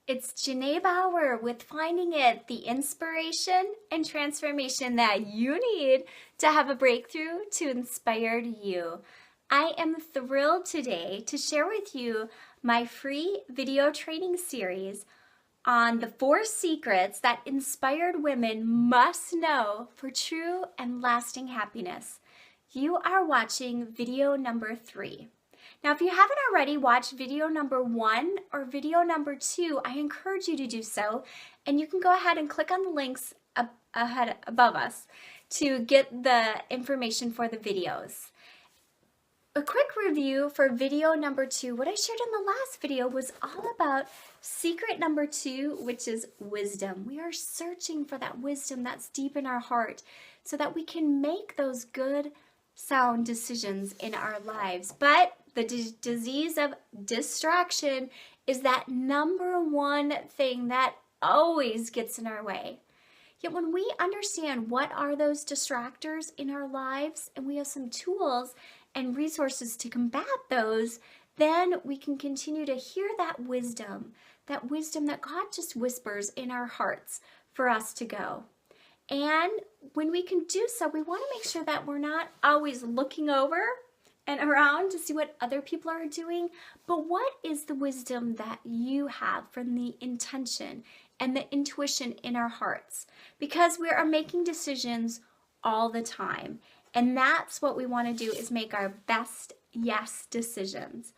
It's Janae Bauer with Finding It, the inspiration and transformation that you need to have a breakthrough to inspire you. I am thrilled today to share with you my free video training series on the 4 secrets that inspired women must know for true and lasting happiness. You are watching video number 3. Now, if you haven't already watched video number 1 or video number 2, I encourage you to do so. And you can go ahead and click on the links ahead above us to get the information for the videos. A quick review for video number 2. What I shared in the last video was all about secret number 2, which is wisdom. We are searching for that wisdom that's deep in our heart so that we can make those good, sound decisions in our lives. But the disease of distraction is that number 1 thing that always gets in our way. Yet when we understand what are those distractors in our lives and we have some tools and resources to combat those, then we can continue to hear that wisdom that God just whispers in our hearts for us to go. And when we can do so, we want to make sure that we're not always looking over and around to see what other people are doing, but what is the wisdom that you have from the intention and the intuition in our hearts? Because we are making decisions all the time, and that's what we want to do, is make our best yes decisions.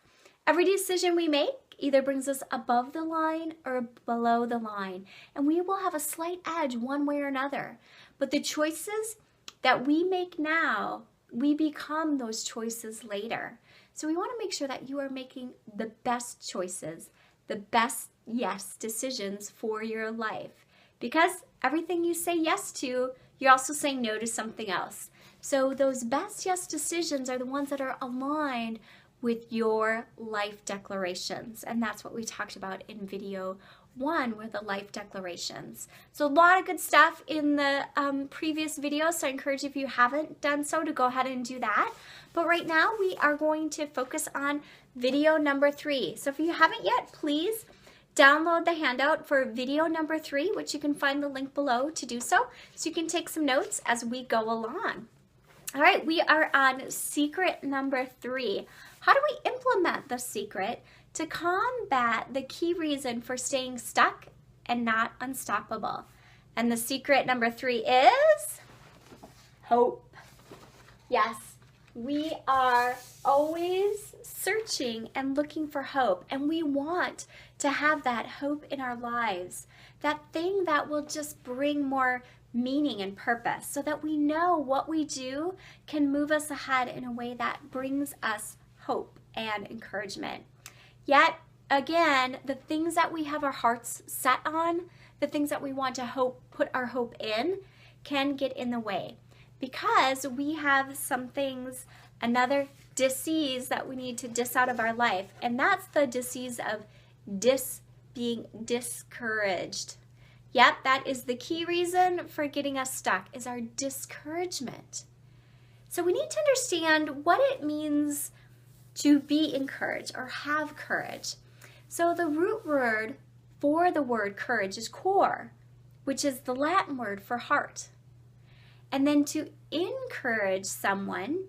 Every decision we make either brings us above the line or below the line, and we will have a slight edge one way or another. But the choices that we make now, we become those choices later. So we want to make sure that you are making the best choices, the best yes decisions for your life. Because everything you say yes to, you're also saying no to something else. So those best yes decisions are the ones that are aligned with your life declarations. And that's what we talked about in video 1 with the life declarations. So a lot of good stuff in the previous video, so I encourage you, if you haven't done so, to go ahead and do that. But right now we are going to focus on video number 3. So if you haven't yet, please download the handout for video number 3, which you can find the link below to do so you can take some notes as we go along. All right, we are on secret number 3. How do we implement the secret to combat the key reason for staying stuck and not unstoppable? And the secret number 3 is hope. Yes, we are always searching and looking for hope, and we want to have that hope in our lives, that thing that will just bring more meaning and purpose, so that we know what we do can move us ahead in a way that brings us hope and encouragement. Yet again, the things that we have our hearts set on, the things that we want to put our hope in, can get in the way, because we have some things, another disease that we need to dis out of our life, and that's the disease of being discouraged. Yep, that is the key reason for getting us stuck, is our discouragement. So we need to understand what it means to be encouraged or have courage. So the root word for the word courage is cor, which is the Latin word for heart. And then to encourage someone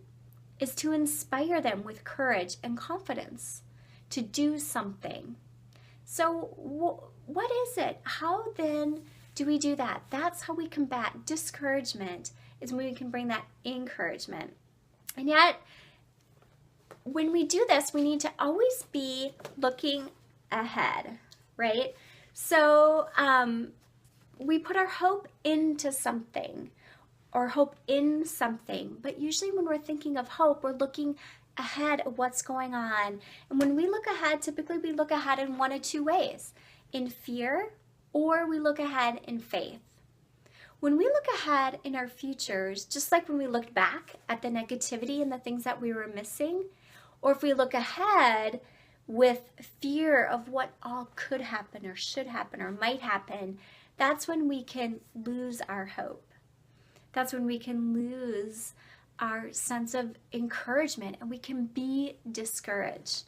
is to inspire them with courage and confidence to do something. So what is it? How then do we do that? That's how we combat discouragement, is when we can bring that encouragement. And yet, when we do this, we need to always be looking ahead, right? So we put our hope into something, or hope in something, but usually when we're thinking of hope, we're looking ahead of what's going on. And when we look ahead, typically we look ahead in one of 2 ways: in fear, or we look ahead in faith. When we look ahead in our futures, just like when we looked back at the negativity and the things that we were missing, or if we look ahead with fear of what all could happen or should happen or might happen, that's when we can lose our hope. That's when we can lose our sense of encouragement, and we can be discouraged.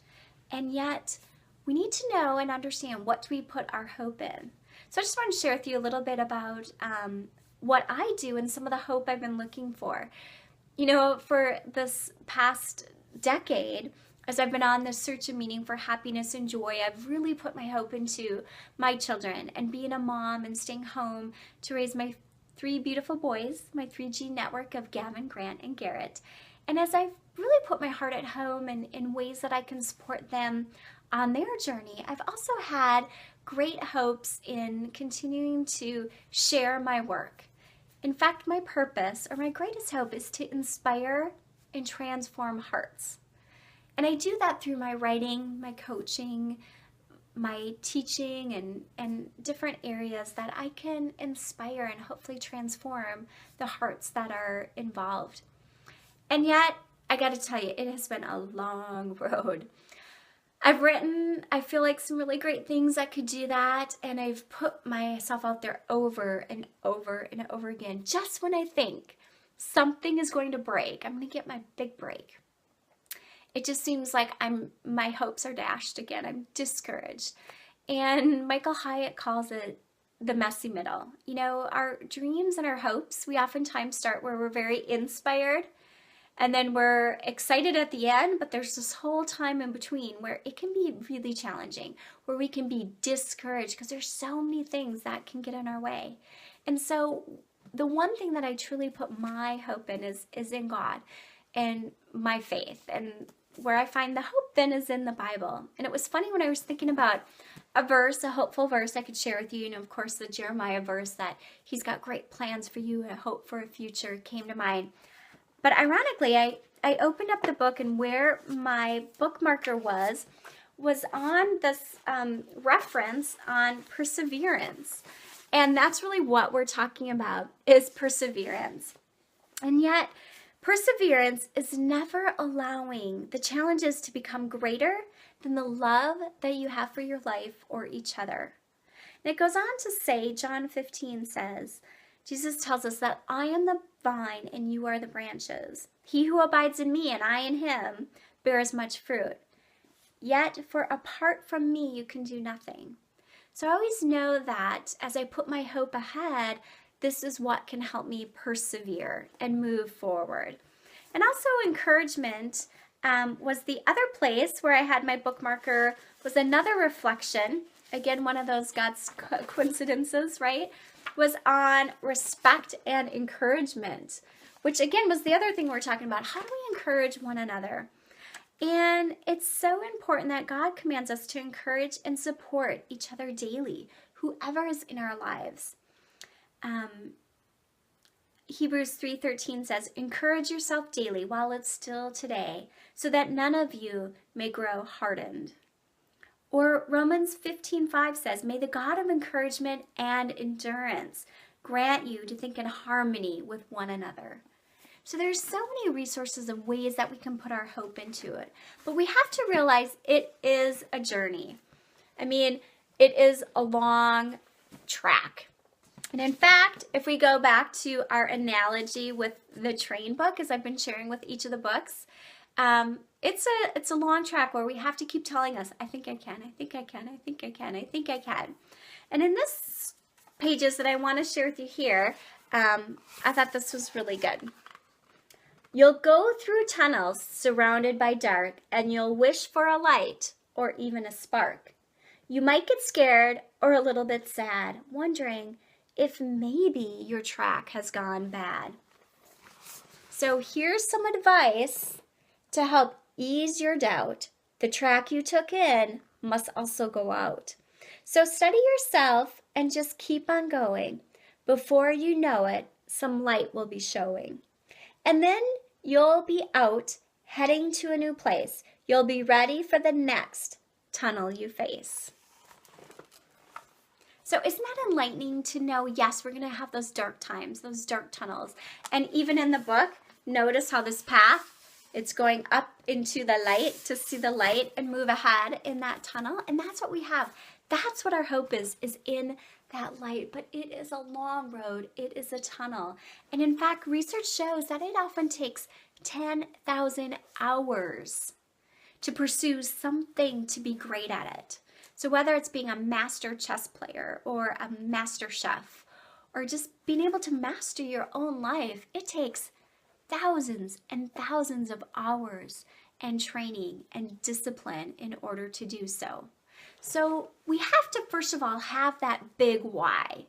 And yet we need to know and understand what we put our hope in. So I just want to share with you a little bit about what I do and some of the hope I've been looking for. You know, for this past decade, as I've been on this search of meaning for happiness and joy, I've really put my hope into my children and being a mom and staying home to raise my 3 beautiful boys, my 3G network of Gavin, Grant, and Garrett. And as I've really put my heart at home and in ways that I can support them on their journey, I've also had great hopes in continuing to share my work. In fact, my purpose, or my greatest hope, is to inspire and transform hearts. And I do that through my writing, my coaching, my teaching, and different areas that I can inspire and hopefully transform the hearts that are involved. And yet, I got to tell you, it has been a long road. I've written, I feel like, some really great things that could do that, and I've put myself out there over and over and over again. Just when I think something is going to break, I'm going to get my big break, it just seems like my hopes are dashed again. I'm discouraged. And Michael Hyatt calls it the messy middle. You know, our dreams and our hopes, we oftentimes start where we're very inspired, and then we're excited at the end, but there's this whole time in between where it can be really challenging, where we can be discouraged because there's so many things that can get in our way. And so the one thing that I truly put my hope in is in God and my faith. And where I find the hope then is in the Bible. And it was funny when I was thinking about a verse, a hopeful verse I could share with you, and of course the Jeremiah verse that he's got great plans for you and a hope for a future came to mind. But ironically, I opened up the book, and where my bookmarker was on this reference on perseverance. And that's really what we're talking about, is perseverance. And yet, perseverance is never allowing the challenges to become greater than the love that you have for your life or each other. And it goes on to say, John 15 says, Jesus tells us that I am the vine and you are the branches. He who abides in me and I in him bears much fruit. Yet, for apart from me, you can do nothing. So I always know that as I put my hope ahead, this is what can help me persevere and move forward. And also encouragement was the other place where I had my bookmarker, was another reflection. Again, one of those God's coincidences, right? Was on respect and encouragement, which again was the other thing we're talking about. How do we encourage one another? And it's so important that God commands us to encourage and support each other daily, whoever is in our lives. Hebrews 3:13 says, encourage yourself daily while it's still today, so that none of you may grow hardened. Or Romans 15:5 says, may the God of encouragement and endurance grant you to think in harmony with one another. So there's so many resources and ways that we can put our hope into it. But we have to realize it is a journey. I mean, it is a long track. And in fact, if we go back to our analogy with the train book, as I've been sharing with each of the books, it's a long track where we have to keep telling us, I think I can, I think I can, I think I can, I think I can. And in this pages that I want to share with you here, I thought this was really good. You'll go through tunnels surrounded by dark, and you'll wish for a light or even a spark. You might get scared or a little bit sad, wondering if maybe your track has gone bad. So here's some advice to help ease your doubt. The track you took in must also go out. So study yourself and just keep on going. Before you know it, some light will be showing. And then you'll be out heading to a new place. You'll be ready for the next tunnel you face. So isn't that enlightening to know, yes, we're going to have those dark times, those dark tunnels. And even in the book, notice how this path, it's going up into the light to see the light and move ahead in that tunnel. And that's what we have. That's what our hope is in that light. But it is a long road. It is a tunnel. And in fact, research shows that it often takes 10,000 hours to pursue something to be great at it. So whether it's being a master chess player or a master chef or just being able to master your own life, it takes thousands and thousands of hours and training and discipline in order to do so. So we have to, first of all, have that big why.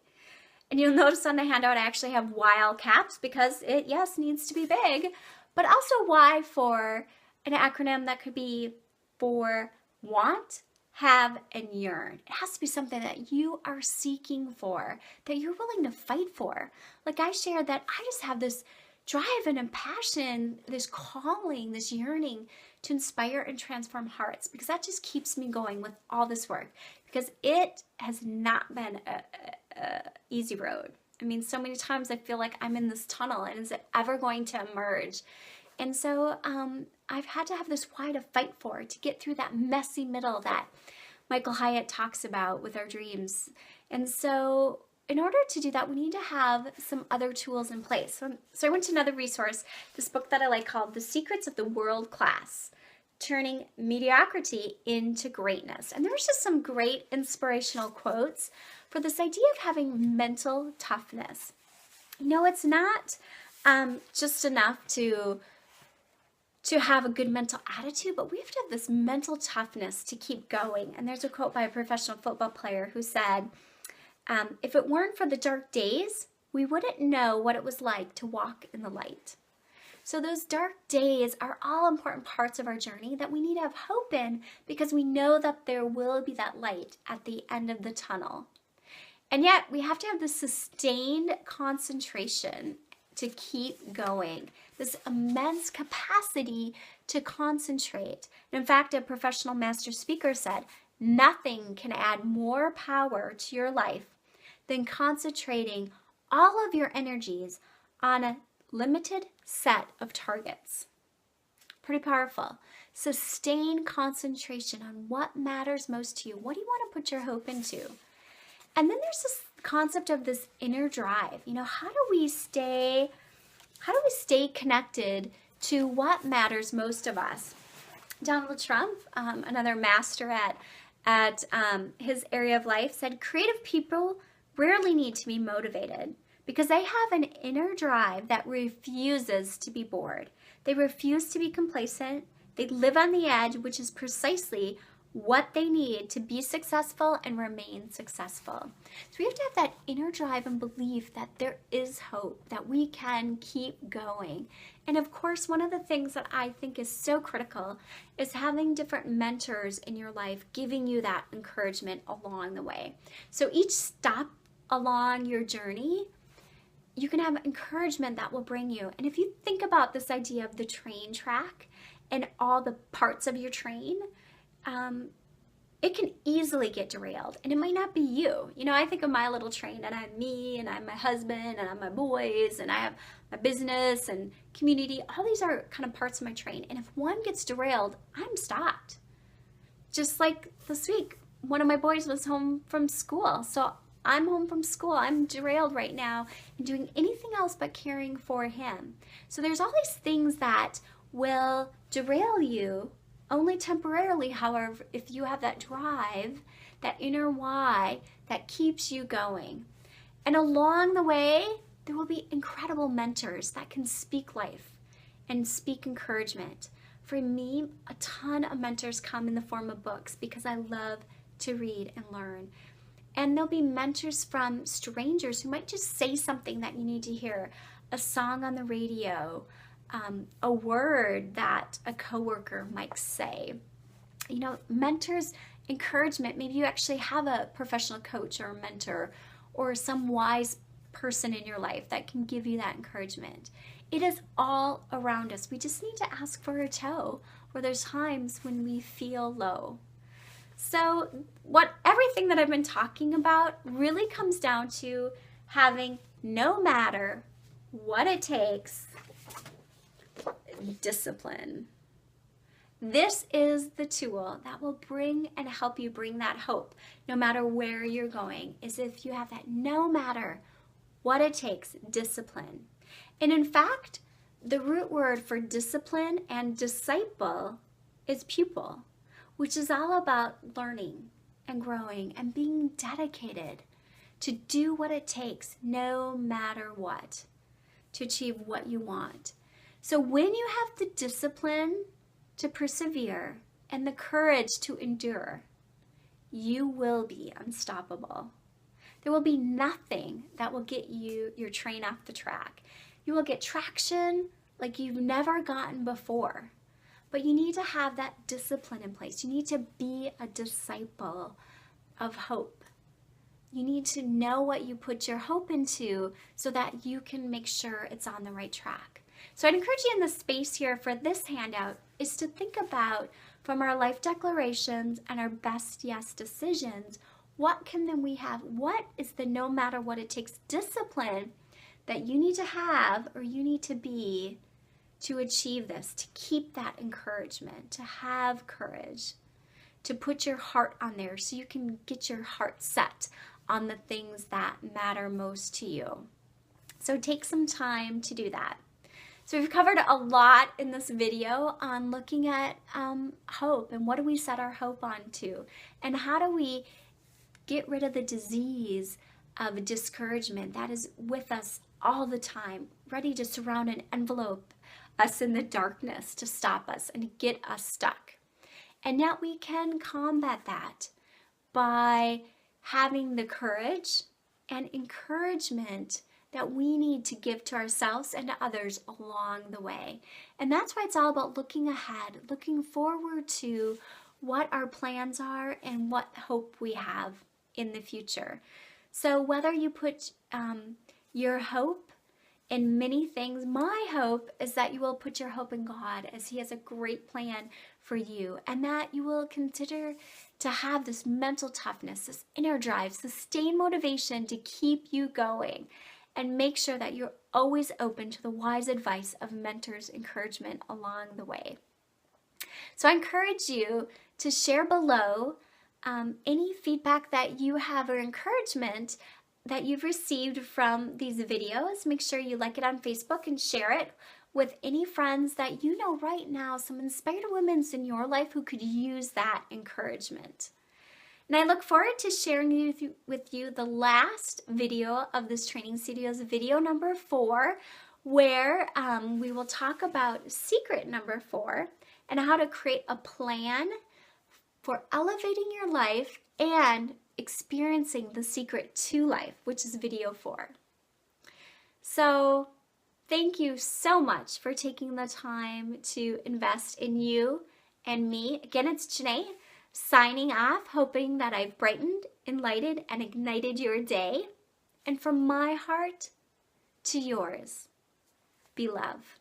And you'll notice on the handout I actually have Y all caps because it, yes, needs to be big, but also Y for an acronym that could be for want, have, and yearn. It has to be something that you are seeking for, that you're willing to fight for. Like I shared that I just have this drive and a passion, this calling, this yearning to inspire and transform hearts, because that just keeps me going with all this work, because it has not been a easy road. I mean, so many times I feel like I'm in this tunnel and is it ever going to emerge? And so I've had to have this why to fight for, to get through that messy middle that Michael Hyatt talks about with our dreams. And so in order to do that, we need to have some other tools in place. So I went to another resource, this book that I like called The Secrets of the World Class, Turning Mediocrity into Greatness. And there's just some great inspirational quotes for this idea of having mental toughness. No, it's not just enough to have a good mental attitude, but we have to have this mental toughness to keep going. And there's a quote by a professional football player who said, if it weren't for the dark days, we wouldn't know what it was like to walk in the light. So those dark days are all important parts of our journey that we need to have hope in, because we know that there will be that light at the end of the tunnel. And yet we have to have this sustained concentration to keep going, this immense capacity to concentrate. And in fact, a professional master speaker said, nothing can add more power to your life than concentrating all of your energies on a limited set of targets. Pretty powerful. Sustain concentration on what matters most to you. What do you want to put your hope into? And then there's this concept of this inner drive. You know, how do we stay connected to what matters most of us? Donald Trump, another master at his area of life, said creative people rarely need to be motivated because they have an inner drive that refuses to be bored. They refuse to be complacent. They live on the edge, which is precisely what they need to be successful and remain successful. So we have to have that inner drive and belief that there is hope, that we can keep going. And of course, one of the things that I think is so critical is having different mentors in your life giving you that encouragement along the way. So each stop along your journey, you can have encouragement that will bring you. And if you think about this idea of the train track and all the parts of your train, it can easily get derailed, and it might not be you. You know, I think of my little train, and I have me, and I have my husband, and I have my boys, and I have my business and community. All these are kind of parts of my train, and if one gets derailed, I'm stopped. Just like this week, one of my boys was home from school, so I'm home from school. I'm derailed right now and doing anything else but caring for him. So there's all these things that will derail you only temporarily. However, if you have that drive, that inner why that keeps you going. And along the way, there will be incredible mentors that can speak life and speak encouragement. For me, a ton of mentors come in the form of books because I love to read and learn. And there'll be mentors from strangers who might just say something that you need to hear, a song on the radio, a word that a coworker might say. You know, mentors, encouragement. Maybe you actually have a professional coach or a mentor or some wise person in your life that can give you that encouragement. It is all around us. We just need to ask for a toe, where there's times when we feel low. So everything that I've been talking about really comes down to having, no matter what it takes, discipline. This is the tool that will bring and help you bring that hope no matter where you're going, is if you have that no matter what it takes, discipline. And in fact, the root word for discipline and disciple is pupil, which is all about learning and growing and being dedicated to do what it takes, no matter what, to achieve what you want. So when you have the discipline to persevere and the courage to endure, you will be unstoppable. There will be nothing that will get your train off the track. You will get traction like you've never gotten before. But you need to have that discipline in place. You need to be a disciple of hope. You need to know what you put your hope into so that you can make sure it's on the right track. So I'd encourage you in the space here for this handout is to think about, from our life declarations and our best yes decisions, what can then we have? What is the no matter what it takes discipline that you need to have or you need to be to achieve this, to keep that encouragement, to have courage, to put your heart on there so you can get your heart set on the things that matter most to you. So take some time to do that. So we've covered a lot in this video on looking at hope and what do we set our hope on to, and how do we get rid of the disease of discouragement that is with us all the time, ready to surround and envelope us in the darkness to stop us and to get us stuck. And yet we can combat that by having the courage and encouragement that we need to give to ourselves and to others along the way. And that's why it's all about looking ahead, looking forward to what our plans are and what hope we have in the future. So whether you put your hope in many things, my hope is that you will put your hope in God, as He has a great plan for you, and that you will consider to have this mental toughness, this inner drive, sustained motivation to keep you going, and make sure that you're always open to the wise advice of mentors' encouragement along the way. So I encourage you to share below any feedback that you have or encouragement that you've received from these videos. Make sure you like it on Facebook and share it with any friends that you know right now, some inspired women in your life who could use that encouragement. And I look forward to sharing with you the last video of this training series, video number 4, where we will talk about secret number 4 and how to create a plan for elevating your life and experiencing the secret to life, which is video 4. So thank you so much for taking the time to invest in you and me. Again, it's Janae signing off, hoping that I've brightened, enlightened, and ignited your day. And from my heart to yours, be love.